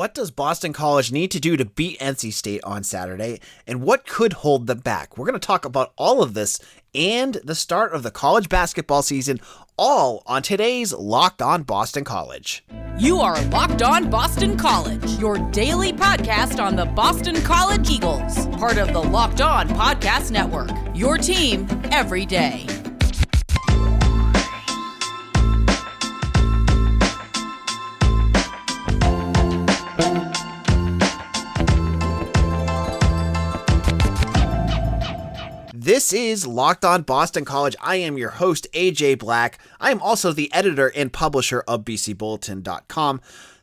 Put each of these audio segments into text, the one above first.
What does Boston College need to do to beat NC State on Saturday, and what could hold them back? We're going to talk about all of this and the start of the college basketball season, all on today's Locked On Boston College. You are Locked On Boston College, your daily podcast on the Boston College Eagles, part of the Locked On Podcast Network, your team every day. This is Locked On Boston College. I am your host, AJ Black. I am also the editor and publisher of bcbulletin.com.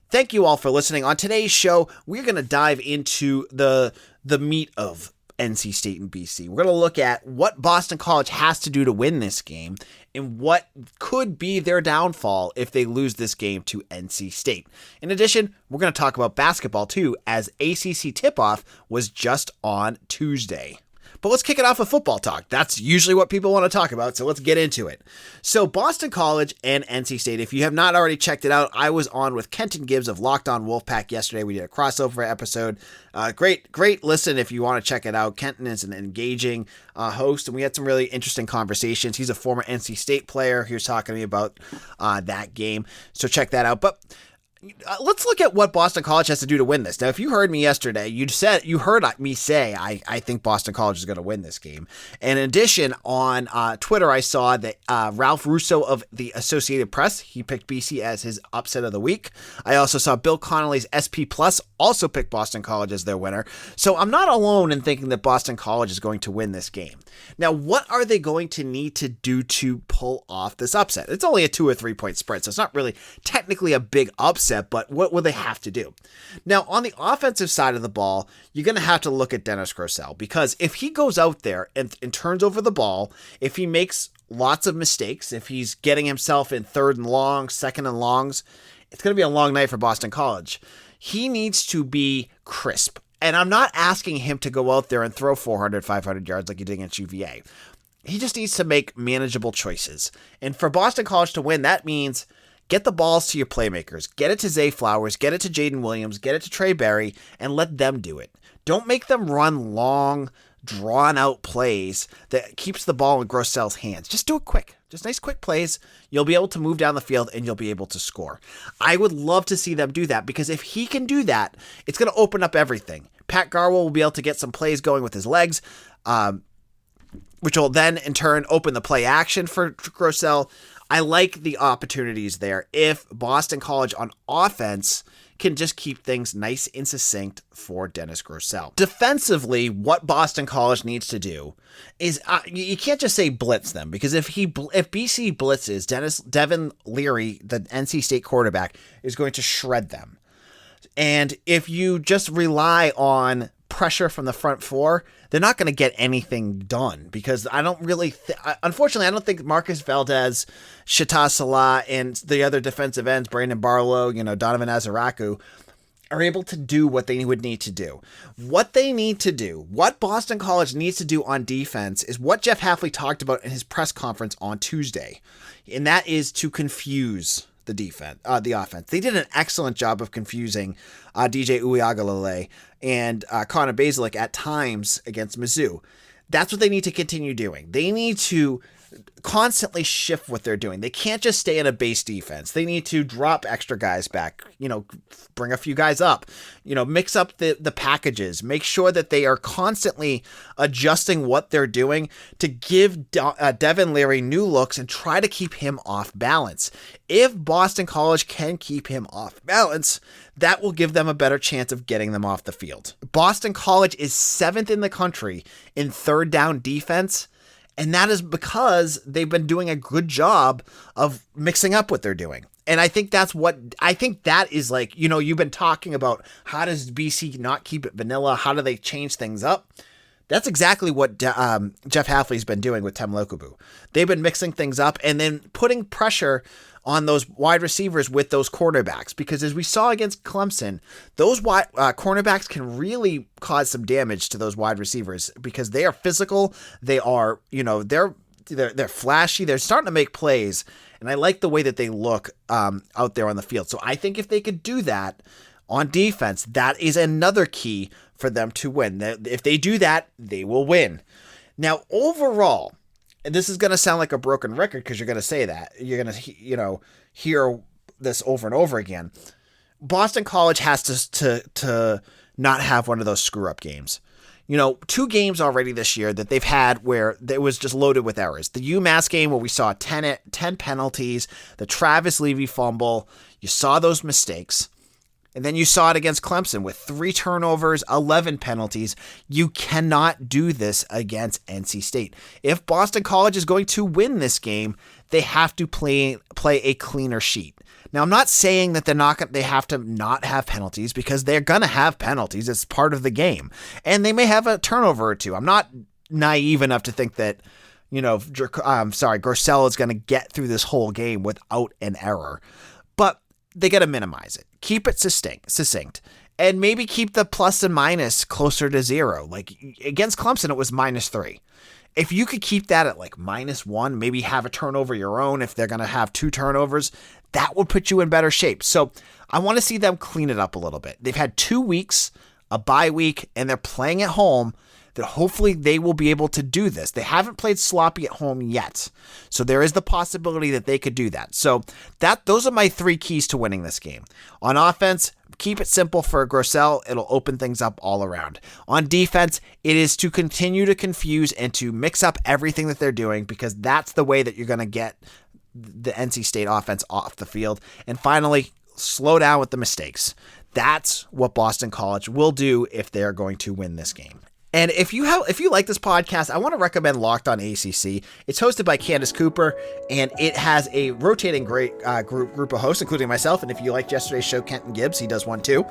Thank you all for listening. On today's show, we're going to dive into the meat of NC State and BC. We're going to look at what Boston College has to do to win this game and what could be their downfall if they lose this game to NC State. In addition, we're going to talk about basketball too, as ACC Tip Off was just on Tuesday. But let's kick it off with football talk. That's usually what people want to talk about, so let's get into it. So Boston College and NC State, if you have not already checked it out, I was on with Kenton Gibbs of Locked On Wolfpack yesterday. We did a crossover episode. Great listen if you want to check it out. Kenton is an engaging host, and we had some really interesting conversations. He's a former NC State player. He was talking to me about that game, so check that out. But let's look at what Boston College has to do to win this. Now, if you heard me yesterday, you heard me say I think Boston College is going to win this game. And in addition, on Twitter, I saw that Ralph Russo of the Associated Press, he picked BC as his upset of the week. I also saw Bill Connolly's SP Plus also pick Boston College as their winner. So I'm not alone in thinking that Boston College is going to win this game. Now, what are they going to need to do to pull off this upset? It's only a 2 or 3 point spread, so it's not really technically a big upset, but what will they have to do? Now, on the offensive side of the ball, you're going to have to look at Dennis Grosel, because if he goes out there and turns over the ball, if he makes lots of mistakes, if he's getting himself in third and long, second and longs, it's going to be a long night for Boston College. He needs to be crisp. And I'm not asking him to go out there and throw 400, 500 yards like he did against UVA. He just needs to make manageable choices. And for Boston College to win, that means get the balls to your playmakers. Get it to Zay Flowers, get it to Jaden Williams, get it to Trey Berry, and let them do it. Don't make them run long, drawn-out plays that keeps the ball in Grosel's hands. Just do it quick. Just nice quick plays. You'll be able to move down the field and you'll be able to score. I would love to see them do that, because if he can do that, it's going to open up everything. Pat Garwell will be able to get some plays going with his legs, which will then in turn open the play action for Grosel. I like the opportunities there if Boston College on offense can just keep things nice and succinct for Dennis Grosel. Defensively, what Boston College needs to do is you can't just say blitz them, because if BC blitzes, Devin Leary, the NC State quarterback, is going to shred them. And if you just rely on pressure from the front four, they're not going to get anything done, because I don't really, unfortunately, I don't think Marcus Valdez, Shataz Salah, and the other defensive ends, Brandon Barlow, Donovan Azaraku, are able to do what they would need to do. What they need to do, what Boston College needs to do on defense, is what Jeff Hafley talked about in his press conference on Tuesday, and that is to confuse the offense. They did an excellent job of confusing DJ Uiagalelei and Connor Basilic at times against Mizzou. That's what they need to continue doing. They need to constantly shift what they're doing. They can't just stay in a base defense. They need to drop extra guys back, bring a few guys up, mix up the packages, make sure that they are constantly adjusting what they're doing to give Devin Leary new looks and try to keep him off balance. If Boston College can keep him off balance, that will give them a better chance of getting them off the field. Boston College is 7th in the country in third down defense, and that is because they've been doing a good job of mixing up what they're doing. And I think that is like, you've been talking about how does BC not keep it vanilla? How do they change things up? That's exactly what Jeff Hafley's been doing with Tem Lokubu. They've been mixing things up and then putting pressure on those wide receivers with those quarterbacks, because as we saw against Clemson, those cornerbacks can really cause some damage to those wide receivers, because they are physical. They are, they're flashy. They're starting to make plays, and I like the way that they look out there on the field. So I think if they could do that, On defense, that is another key for them to win. If they do that, they will win. Now, overall, and this is going to sound like a broken record because you're going to say that. You're going to, hear this over and over again. Boston College has to not have one of those screw-up games. 2 games already this year that they've had where it was just loaded with errors. The UMass game where we saw 10 penalties, the Travis Levy fumble, you saw those mistakes. And then you saw it against Clemson with 3 turnovers, 11 penalties. You cannot do this against NC State. If Boston College is going to win this game, they have to play a cleaner sheet. Now, I'm not saying that they have to not have penalties, because they're going to have penalties. It's part of the game. And they may have a turnover or 2. I'm not naive enough to think that, Grosel is going to get through this whole game without an error. But they got to minimize it. Keep it succinct. And maybe keep the plus and minus closer to 0. Like against Clemson, it was -3. If you could keep that at like -1, maybe have a turnover your own if they're going to have 2 turnovers, that would put you in better shape. So I want to see them clean it up a little bit. They've had 2 weeks, a bye week, and they're playing at home. That hopefully they will be able to do this. They haven't played sloppy at home yet. So there is the possibility that they could do that. So those are my 3 keys to winning this game. On offense, keep it simple for Grosel. It'll open things up all around. On defense, it is to continue to confuse and to mix up everything that they're doing, because that's the way that you're going to get the NC State offense off the field. And finally, slow down with the mistakes. That's what Boston College will do if they're going to win this game. And if you like this podcast, I want to recommend Locked On ACC. It's hosted by Candace Cooper, and it has a rotating great group of hosts, including myself. And if you liked yesterday's show, Kenton Gibbs, he does one too.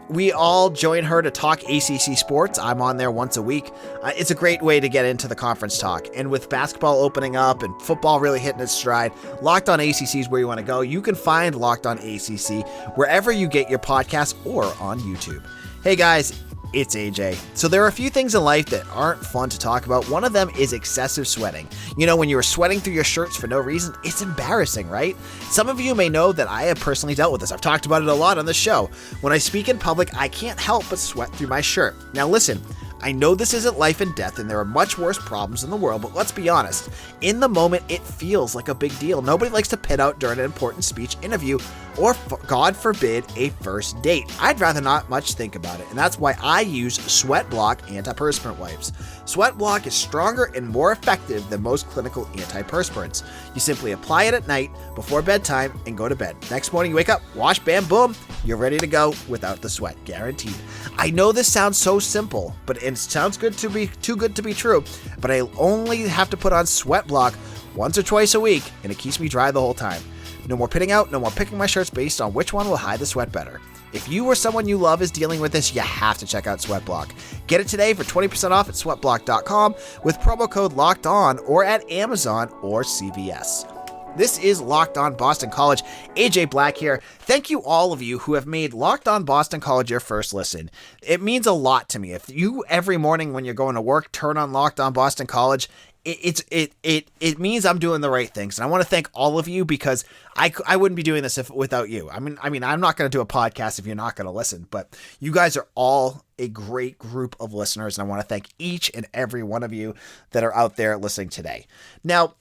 We all join her to talk ACC sports. I'm on there once a week. It's a great way to get into the conference talk. And with basketball opening up and football really hitting its stride, Locked On ACC is where you want to go. You can find Locked On ACC wherever you get your podcasts or on YouTube. Hey guys, it's AJ. So there are a few things in life that aren't fun to talk about. One of them is excessive sweating. When you're sweating through your shirts for no reason, it's embarrassing, right? Some of you may know that I have personally dealt with this. I've talked about it a lot on the show. When I speak in public, I can't help but sweat through my shirt. Now listen, I know this isn't life and death, and there are much worse problems in the world, but let's be honest. In the moment, it feels like a big deal. Nobody likes to pit out during an important speech, interview, or, God forbid, a first date. I'd rather not much think about it, and that's why I use SweatBlock antiperspirant wipes. SweatBlock is stronger and more effective than most clinical antiperspirants. You simply apply it at night before bedtime and go to bed. Next morning you wake up, wash, bam, boom, you're ready to go without the sweat, guaranteed. I know this sounds so simple, but it sounds too good to be true, but I only have to put on SweatBlock once or twice a week, and it keeps me dry the whole time. No more pitting out, no more picking my shirts based on which one will hide the sweat better. If you or someone you love is dealing with this, you have to check out SweatBlock. Get it today for 20% off at sweatblock.com with promo code LOCKEDON, or at Amazon or CVS. This is Locked On Boston College. AJ Black here. Thank you all of you who have made Locked On Boston College your first listen. It means a lot to me. If you every morning when you're going to work turn on Locked On Boston College, it means I'm doing the right things. And I want to thank all of you, because I wouldn't be doing this without you. I mean, I'm not going to do a podcast if you're not going to listen, but you guys are all a great group of listeners. And I want to thank each and every one of you that are out there listening today. Now,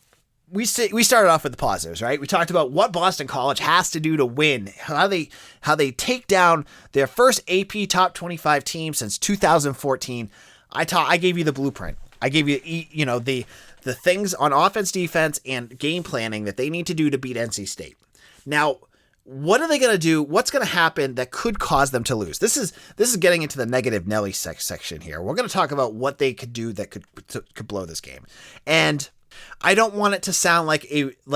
we started off with the positives, right? We talked about what Boston College has to do to win, how they take down their first AP top 25 team since 2014. I gave you the blueprint. I gave you, the things on offense, defense, and game planning that they need to do to beat NC State. Now, what are they going to do? What's going to happen that could cause them to lose? This is getting into the negative Nelly section here. We're going to talk about what they could do that could blow this game. And I don't want it to sound like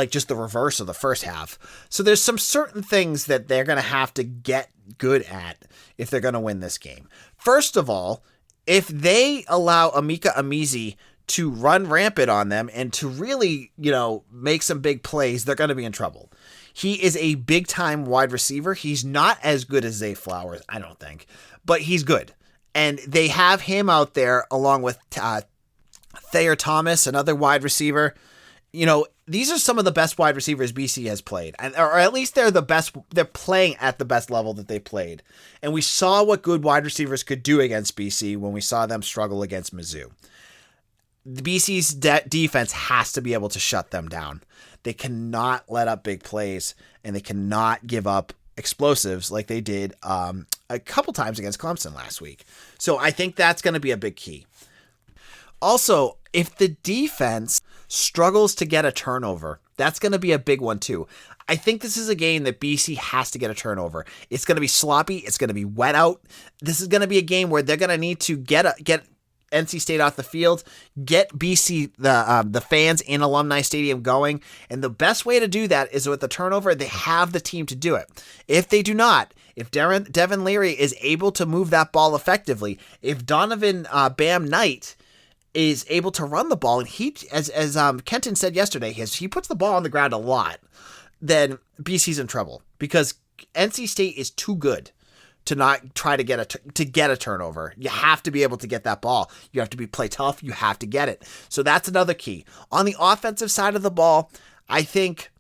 just the reverse of the first half. So there's some certain things that they're going to have to get good at if they're going to win this game. First of all, if they allow Emeka Emezie to run rampant on them and to really, make some big plays, they're going to be in trouble. He is a big-time wide receiver. He's not as good as Zay Flowers, I don't think, but he's good. And they have him out there along with Thayer Thomas, another wide receiver, these are some of the best wide receivers BC has played, or at least they're the best. They're playing at the best level that they played. And we saw what good wide receivers could do against BC when we saw them struggle against Mizzou. The BC's defense has to be able to shut them down. They cannot let up big plays, and they cannot give up explosives like they did a couple times against Clemson last week. So I think that's going to be a big key. Also, if the defense struggles to get a turnover, that's going to be a big one too. I think this is a game that BC has to get a turnover. It's going to be sloppy. It's going to be wet out. This is going to be a game where they're going to need to get NC State off the field, get BC, the fans in Alumni Stadium going. And the best way to do that is with the turnover. They have the team to do it. If they do not, if Devin Leary is able to move that ball effectively, if Donovan Bam Knight is able to run the ball, and he, as Kenton said yesterday, he puts the ball on the ground a lot, then BC's in trouble because NC State is too good to not try to get a turnover. You have to be able to get that ball. You have to play tough. You have to get it. So that's another key. On the offensive side of the ball, I think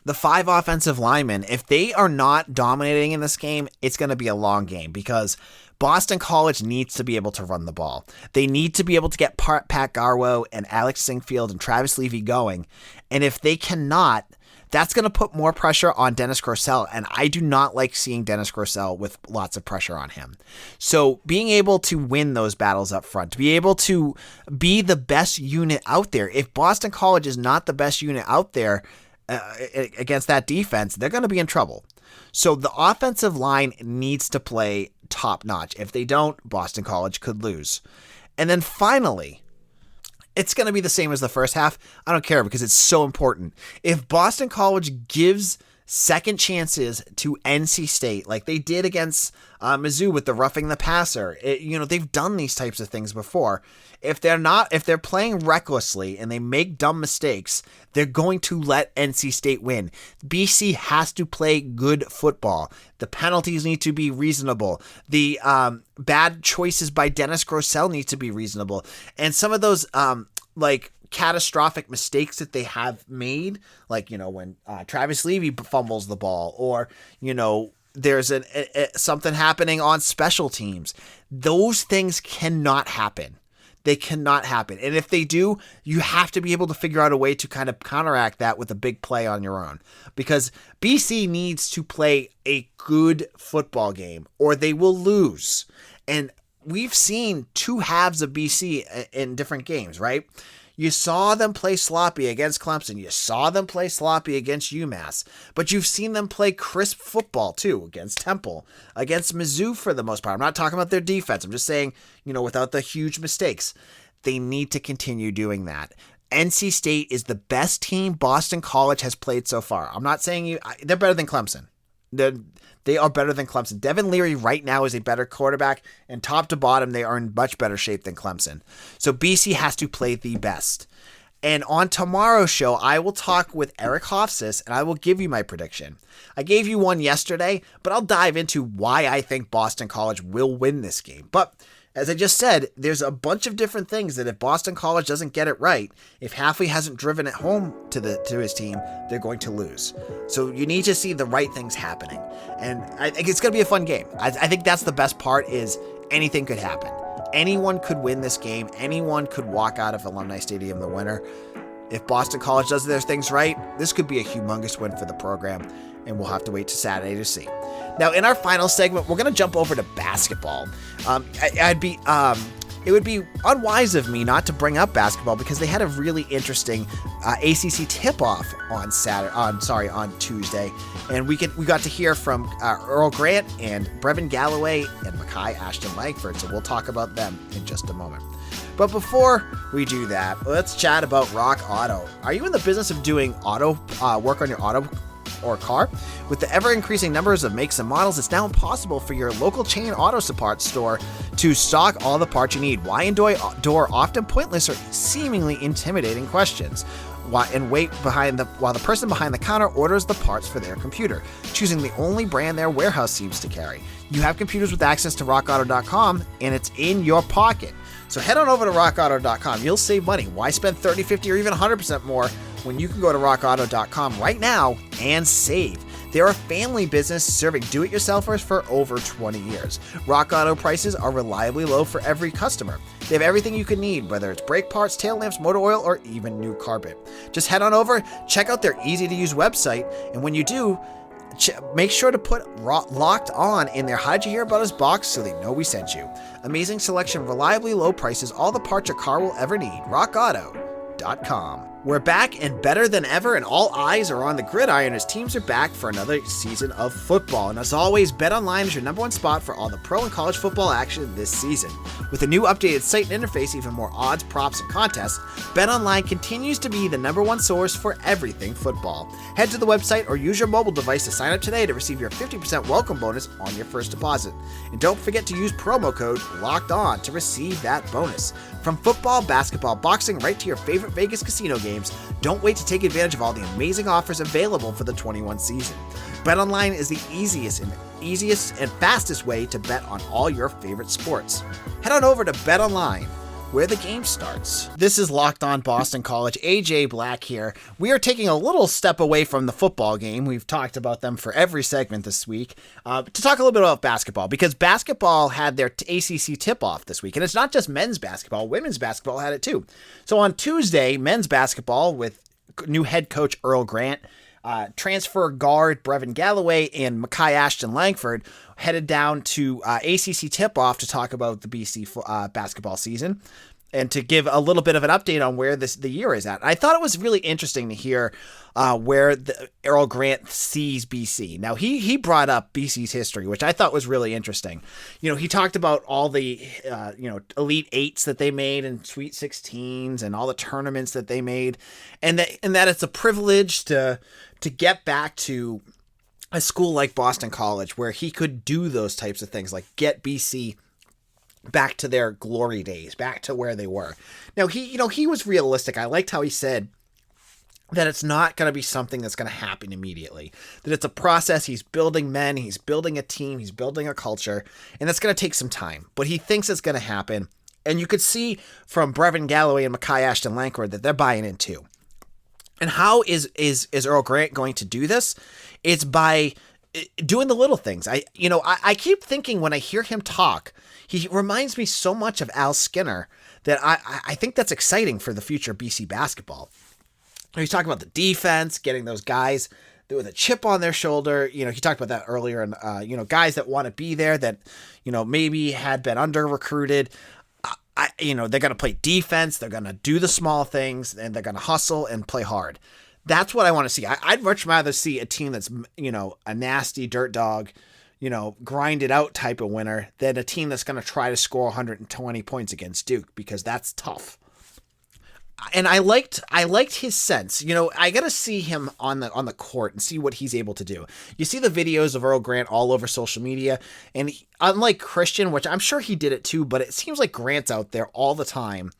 the 5 offensive linemen, if they are not dominating in this game, it's going to be a long game because Boston College needs to be able to run the ball. They need to be able to get Pat Garwo and Alex Singfield and Travis Levy going. And if they cannot, that's going to put more pressure on Dennis Grosel, and I do not like seeing Dennis Grosel with lots of pressure on him. So being able to win those battles up front, to be able to be the best unit out there, if Boston College is not the best unit out there against that defense, they're going to be in trouble. So the offensive line needs to play top notch. If they don't, Boston College could lose. And then finally, it's going to be the same as the first half. I don't care because it's so important. If Boston College gives second chances to NC State like they did against Mizzou with the roughing the passer, they've done these types of things before. If they're playing recklessly and they make dumb mistakes, they're going to let NC State win. BC has to play good football. The penalties need to be reasonable. The bad choices by Dennis Grosel need to be reasonable. And some of those catastrophic mistakes that they have made, like, when Travis Levy fumbles the ball, or, there's something happening on special teams. Those things cannot happen. They cannot happen. And if they do, you have to be able to figure out a way to kind of counteract that with a big play on your own. Because BC needs to play a good football game or they will lose. And we've seen 2 halves of BC in different games, right? You saw them play sloppy against Clemson. You saw them play sloppy against UMass. But you've seen them play crisp football, too, against Temple, against Mizzou for the most part. I'm not talking about their defense. I'm just saying, without the huge mistakes. They need to continue doing that. NC State is the best team Boston College has played so far. I'm not saying they're better than Clemson. They are better than Clemson. Devin Leary right now is a better quarterback, and top to bottom, they are in much better shape than Clemson. So BC has to play the best. And on tomorrow's show, I will talk with Eric Hofsis, and I will give you my prediction. I gave you one yesterday, but I'll dive into why I think Boston College will win this game. But as I just said, there's a bunch of different things that if Boston College doesn't get it right, if Halfley hasn't driven it home to his team, they're going to lose. So you need to see the right things happening. And I think it's going to be a fun game. I think that's the best part is anything could happen. Anyone could win this game. Anyone could walk out of Alumni Stadium the winner. If Boston College does their things right, this could be a humongous win for the program, and we'll have to wait to Saturday to see. Now, in our final segment, we're going to jump over to basketball. It would be unwise of me not to bring up basketball because they had a really interesting ACC Tip Off on Tuesday, and we got to hear from Earl Grant and Brevin Galloway and Mekhi Ashton Langford. So we'll talk about them in just a moment. But before we do that, let's chat about Rock Auto. Are you in the business of doing auto work on your auto or car? With the ever-increasing numbers of makes and models, it's now impossible for your local chain auto parts store to stock all the parts you need. Why endure often pointless or seemingly intimidating questions? And wait while the person behind the counter orders the parts for their computer, choosing the only brand their warehouse seems to carry. You have computers with access to rockauto.com, and it's in your pocket. So head on over to rockauto.com. You'll save money. Why spend 30, 50, or even 100% more when you can go to rockauto.com right now and save. They're a family business serving do-it-yourselfers for over 20 years. Rock Auto prices are reliably low for every customer. They have everything you could need, whether it's brake parts, tail lamps, motor oil, or even new carpet. Just head on over, check out their easy-to-use website, and when you do, make sure to put Locked On in their How'd You Hear About Us box so they know we sent you. Amazing selection, reliably low prices, all the parts your car will ever need. RockAuto.com. We're back and better than ever, and all eyes are on the gridiron as teams are back for another season of football. And as always, BetOnline is your number one spot for all the pro and college football action this season. With a new updated site and interface, even more odds, props, and contests, BetOnline continues to be the number one source for everything football. Head to the website or use your mobile device to sign up today to receive your 50% welcome bonus on your first deposit. And don't forget to use promo code LOCKEDON to receive that bonus. From football, basketball, boxing, right to your favorite Vegas casino games, don't wait to take advantage of all the amazing offers available for the 21 season. BetOnline is the easiest and fastest way to bet on all your favorite sports. Head on over to BetOnline, where the game starts. This is Locked On Boston College. AJ Black here. We are taking a little step away from the football game. We've talked about them for every segment this week to talk a little bit about basketball, because basketball had their ACC Tip Off this week. And it's not just men's basketball. Women's basketball had it too. So on Tuesday, men's basketball with new head coach Earl Grant, transfer guard Brevin Galloway, and Mekhi Ashton Langford headed down to ACC Tip Off to talk about the BC basketball season and to give a little bit of an update on where the year is at. I thought it was really interesting to hear where Earl Grant sees BC. Now, he brought up BC's history, which I thought was really interesting. You know, he talked about all the Elite Eights that they made and Sweet 16s and all the tournaments that they made, and that it's a privilege to get back to a school like Boston College where he could do those types of things, like get BC back to their glory days, back to where they were. Now, he was realistic. I liked how he said that it's not going to be something that's going to happen immediately, that it's a process. He's building men, he's building a team, he's building a culture, and it's going to take some time, but he thinks it's going to happen. And you could see from Brevin Galloway and Mekhi Ashton Langford that they're buying in too. And how is Earl Grant going to do this? It's by doing the little things. I keep thinking when I hear him talk, he reminds me so much of Al Skinner that I think that's exciting for the future of BC basketball. He's talking about the defense, getting those guys with a chip on their shoulder. You know, he talked about that earlier, and guys that want to be there that, maybe had been under recruited. They're going to play defense. They're going to do the small things, and they're going to hustle and play hard. That's what I want to see. I'd much rather see a team that's, a nasty dirt dog, grinded out type of winner than a team that's going to try to score 120 points against Duke, because that's tough. And I liked his sense. I got to see him on the court and see what he's able to do. You see the videos of Earl Grant all over social media, and unlike Christian, which I'm sure he did it too, but it seems like Grant's out there all the time,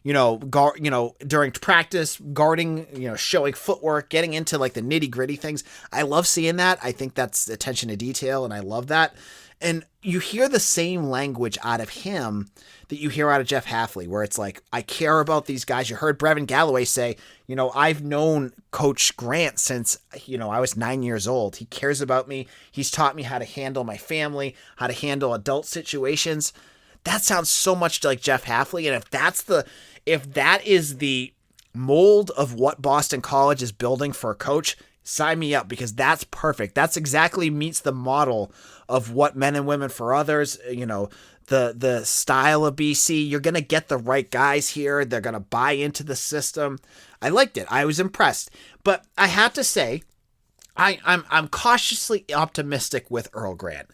during practice, guarding, showing footwork, getting into like the nitty gritty things. I love seeing that. I think that's attention to detail, and I love that. And you hear the same language out of him that you hear out of Jeff Hafley, where it's like, I care about these guys. You heard Brevin Galloway say, I've known Coach Grant since, I was 9 years old. He cares about me. He's taught me how to handle my family, how to handle adult situations. That sounds so much like Jeff Hafley. And if that is the mold of what Boston College is building for a coach, sign me up, because that's perfect. That's exactly meets the model of what Men and Women for Others, the style of BC. You're going to get the right guys here. They're going to buy into the system. I liked it. I was impressed. But I have to say, I'm cautiously optimistic with Earl Grant.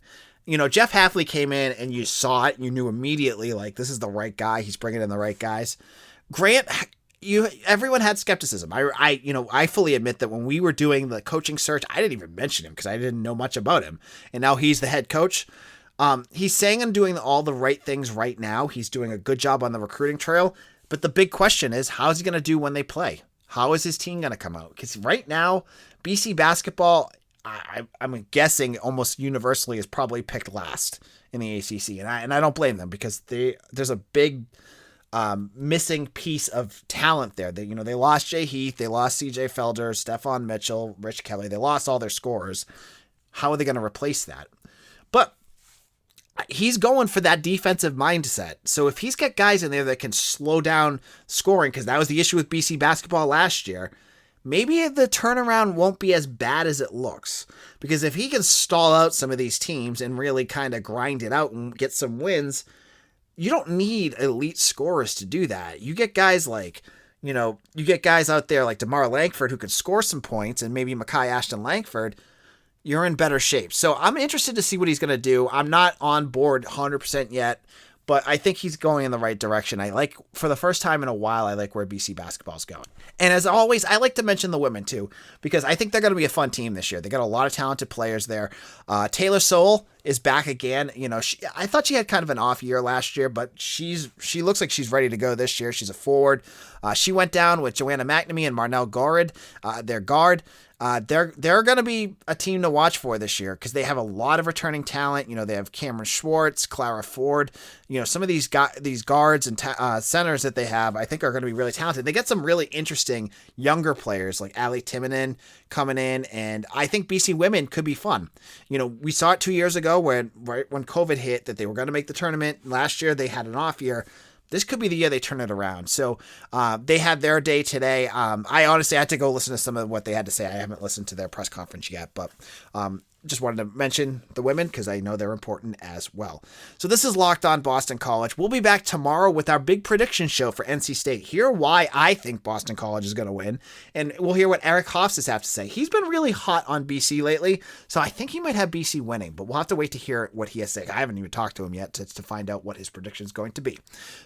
Jeff Hafley came in and you saw it. You knew immediately, like, this is the right guy. He's bringing in the right guys. Grant, everyone had skepticism. I fully admit that when we were doing the coaching search, I didn't even mention him because I didn't know much about him. And now he's the head coach. He's saying and doing all the right things right now. He's doing a good job on the recruiting trail. But the big question is, how is he going to do when they play? How is his team going to come out? Because right now, BC basketball, I'm guessing almost universally is probably picked last in the ACC. And I don't blame them, because there's a big missing piece of talent there. They lost Jay Heath, they lost CJ Felder, Stephon Mitchell, Rich Kelly. They lost all their scorers. How are they going to replace that? But he's going for that defensive mindset. So if he's got guys in there that can slow down scoring, because that was the issue with BC basketball last year, maybe the turnaround won't be as bad as it looks. Because if he can stall out some of these teams and really kind of grind it out and get some wins, you don't need elite scorers to do that. You get guys like, you get guys out there like DeMar Langford who could score some points, and maybe Mekhi Ashton Langford, you're in better shape. So I'm interested to see what he's going to do. I'm not on board 100% yet, but I think he's going in the right direction. For the first time in a while, I like where BC basketball is going. And as always, I like to mention the women too, because I think they're going to be a fun team this year. They got a lot of talented players there. Taylor Soule is back again. I thought she had kind of an off year last year, but she looks like she's ready to go this year. She's a forward. She went down with Joanna McNamee and Marnell Gorid, their guard. They're going to be a team to watch for this year because they have a lot of returning talent. They have Cameron Schwartz, Clara Ford. Some of these guards and centers that they have, I think, are going to be really talented. They get some really interesting younger players like Ali Timonen coming in, and I think BC women could be fun. We saw it 2 years ago when COVID hit that they were going to make the tournament. Last year they had an off year. This could be the year they turn it around. So they had their day today. I honestly had to go listen to some of what they had to say. I haven't listened to their press conference yet, but just wanted to mention the women because I know they're important as well. So this is Locked On Boston College. We'll be back tomorrow with our big prediction show for NC State. Hear why I think Boston College is going to win, and we'll hear what Eric Hofstas has to say. He's been really hot on BC lately, so I think he might have BC winning, but we'll have to wait to hear what he has to say. I haven't even talked to him yet to find out what his prediction is going to be.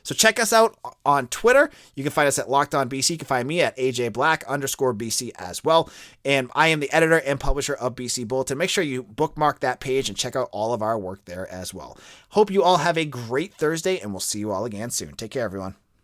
So check us out on Twitter. You can find us at Locked On BC. You can find me at AJBlack_BC as well. And I am the editor and publisher of BC Bulletin. Make sure you bookmark that page and check out all of our work there as well. Hope you all have a great Thursday, and we'll see you all again soon. Take care, everyone.